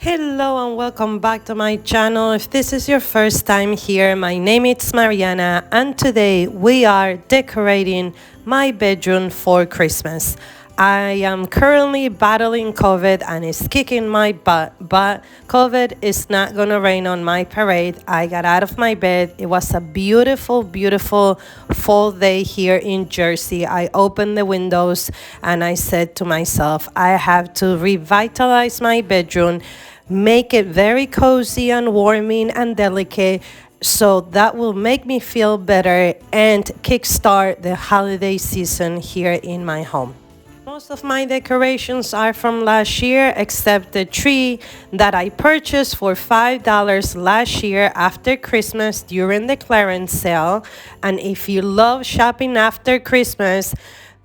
Hello and welcome back to my channel. If this is your first time here, my name is Mariana and today we are decorating my bedroom for Christmas. I am currently battling COVID and it's kicking my butt, but COVID is not gonna rain on my parade. I got out of my bed. It was a beautiful, beautiful fall day here in Jersey. I opened the windows and I said to myself, I have to revitalize my bedroom, make it very cozy and warming and delicate, so that will make me feel better and kickstart the holiday season here in my home. Most of my decorations are from last year, except the tree that I purchased for $5 last year after Christmas during the clearance sale. And if you love shopping after Christmas,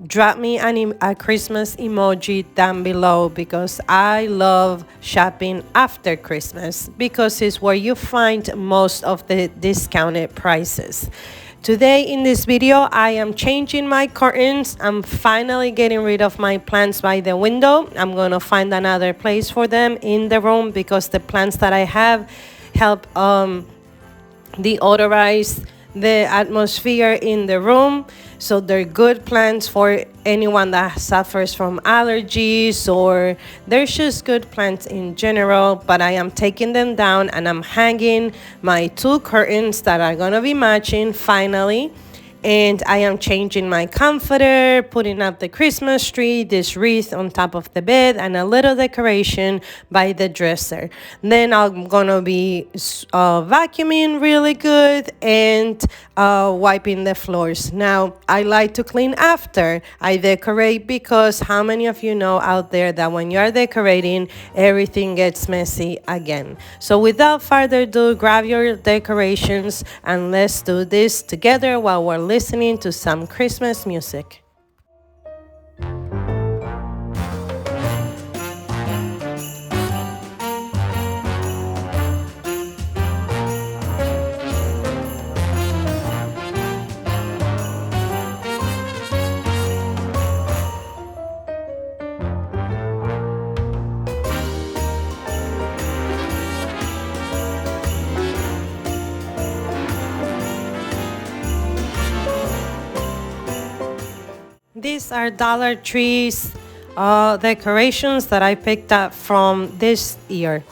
drop me a Christmas emoji down below, because I love shopping after Christmas because it's where you find most of the discounted prices. Today in this video, I am changing my curtains. I'm finally getting rid of my plants by the window. I'm going to find another place for them in the room because the plants that I have help deodorize the atmosphere in the room. So they're good plants for anyone that suffers from allergies, or they're just good plants in general. But I am taking them down and I'm hanging my two curtains that are gonna be matching finally. And I am changing my comforter, putting up the Christmas tree, this wreath on top of the bed, and a little decoration by the dresser. Then I'm gonna be vacuuming really good and wiping the floors. Now, I like to clean after I decorate, because how many of you know out there that when you're decorating, everything gets messy again? So without further ado, grab your decorations and let's do this together while we're listening to some Christmas music. These are Dollar Tree's decorations that I picked up from this year.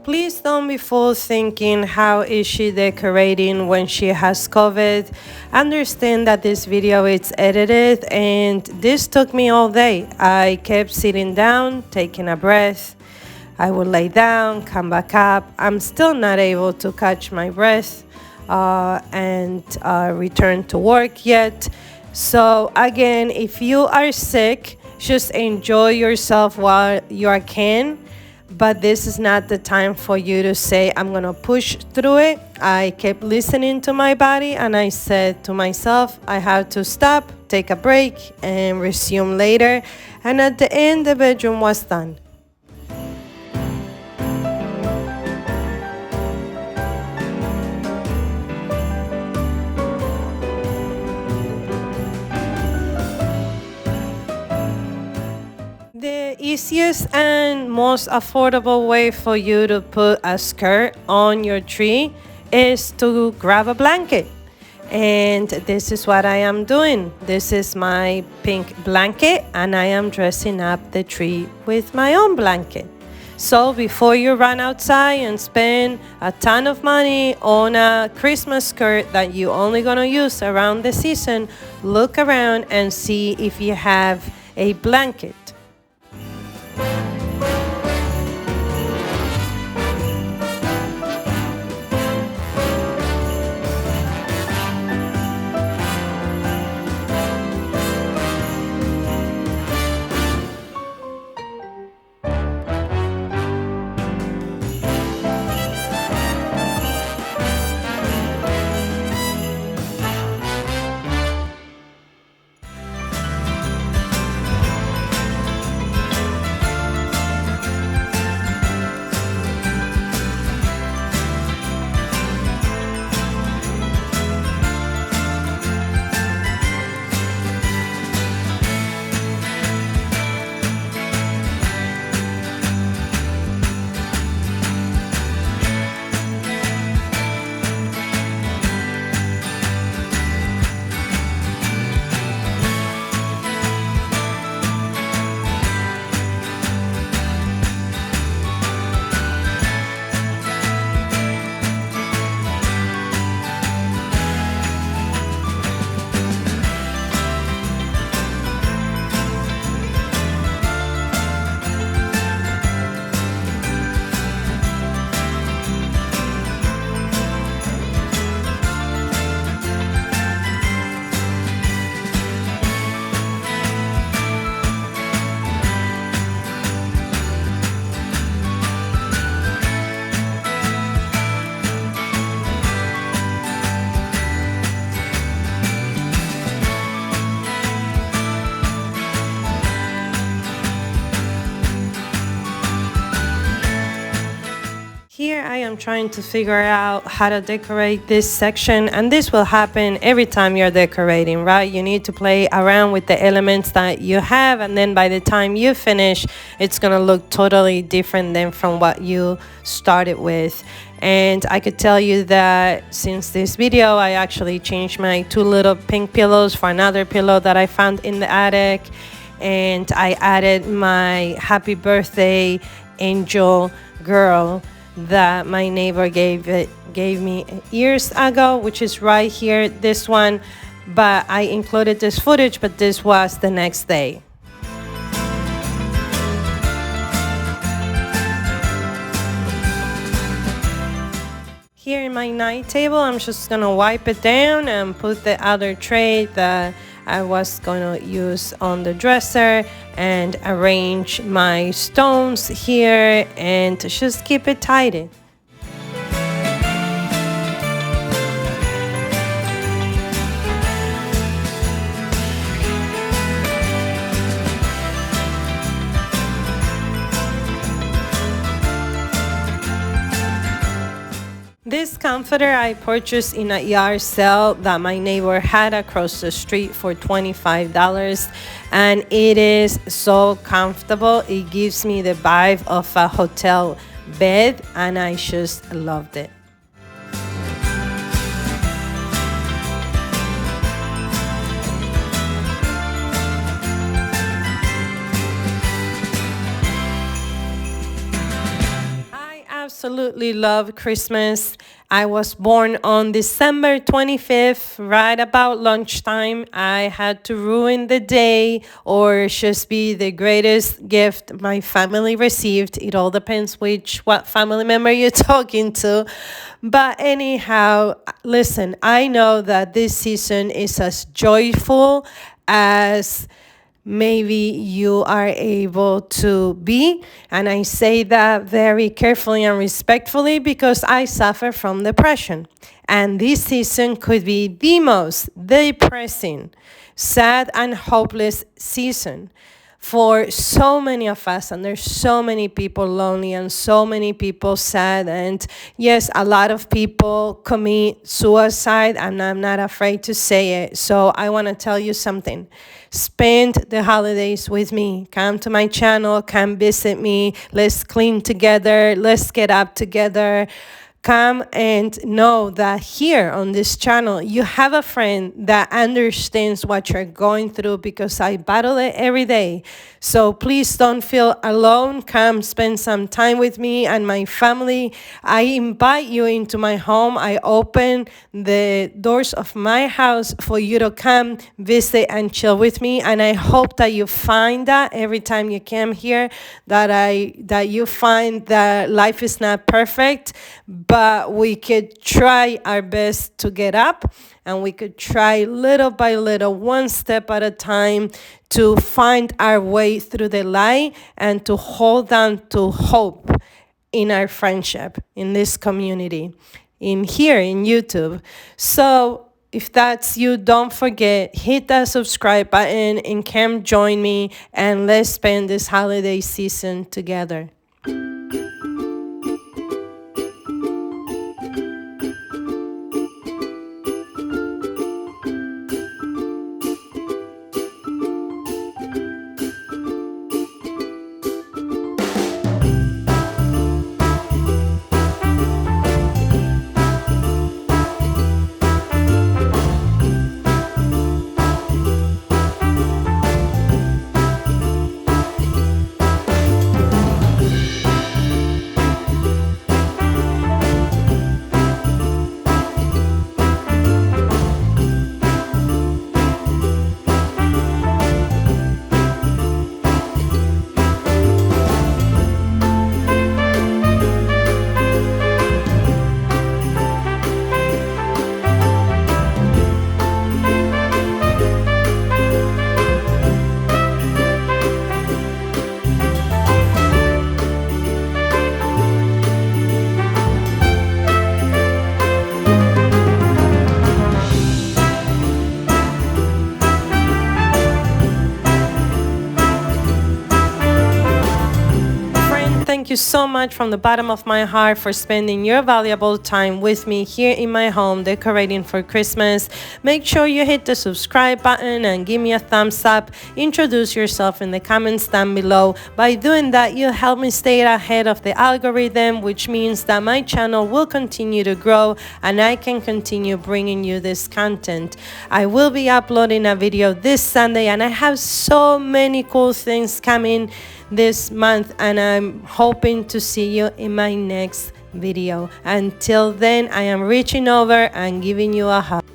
Please don't be fooled thinking, how is she decorating when she has COVID? Understand that this video is edited and this took me all day. I kept sitting down, taking a breath. I would lay down, come back up. I'm still not able to catch my breath and return to work yet. So again, if you are sick, just enjoy yourself while you can. But this is not the time for you to say, I'm going to push through it. I kept listening to my body and I said to myself, I have to stop, take a break, and resume later. And at the end, the bedroom was done. The easiest and most affordable way for you to put a skirt on your tree is to grab a blanket. And this is what I am doing. This is my pink blanket, and I am dressing up the tree with my own blanket. So before you run outside and spend a ton of money on a Christmas skirt that you're only gonna use around the season, look around and see if you have a blanket. Here I am trying to figure out how to decorate this section, and this will happen every time you're decorating, right? You need to play around with the elements that you have, and then by the time you finish, it's gonna look totally different than from what you started with. And I could tell you that since this video, I actually changed my 2 little pink pillows for another pillow that I found in the attic, and I added my happy birthday angel girl that my neighbor gave me years ago, which is right here, this one. But I included this footage, but this was the next day. Here in my night table, I'm just gonna wipe it down and put the other tray that I was going to use on the dresser and arrange my stones here and just keep it tidy. This comforter I purchased in a yard sale that my neighbor had across the street for $25, and it is so comfortable. It gives me the vibe of a hotel bed, and I just loved it. Absolutely love Christmas. I was born on December 25th, right about lunchtime. I had to ruin the day or just be the greatest gift my family received. It all depends what family member you're talking to. But anyhow, listen, I know that this season is as joyful as maybe you are able to be, and I say that very carefully and respectfully because I suffer from depression, and this season could be the most depressing, sad and hopeless season for so many of us, and there's so many people lonely and so many people sad, and yes, a lot of people commit suicide, and I'm not afraid to say it. So I want to tell you something. Spend the holidays with me. Come to my channel, come visit me. Let's clean together. Let's get up together. come and know that here on this channel, you have a friend that understands what you're going through, because I battle it every day. So please don't feel alone. Come spend some time with me and my family. I invite you into my home. I open the doors of my house for you to come visit and chill with me. And I hope that you find that every time you come here, that you find that life is not perfect, but we could try our best to get up, and we could try little by little, one step at a time, to find our way through the light and to hold on to hope in our friendship, in this community, in here in YouTube. So if that's you, don't forget, hit that subscribe button and come join me, and let's spend this holiday season together. Thank you so much from the bottom of my heart for spending your valuable time with me here in my home decorating for Christmas. Make sure you hit the subscribe button and give me a thumbs up. Introduce yourself in the comments down below. By doing that, you help me stay ahead of the algorithm, which means that my channel will continue to grow and I can continue bringing you this content. I will be uploading a video this Sunday, and I have so many cool things coming this month, and I'm hoping to see you in my next video. Until then, I am reaching over and giving you a hug.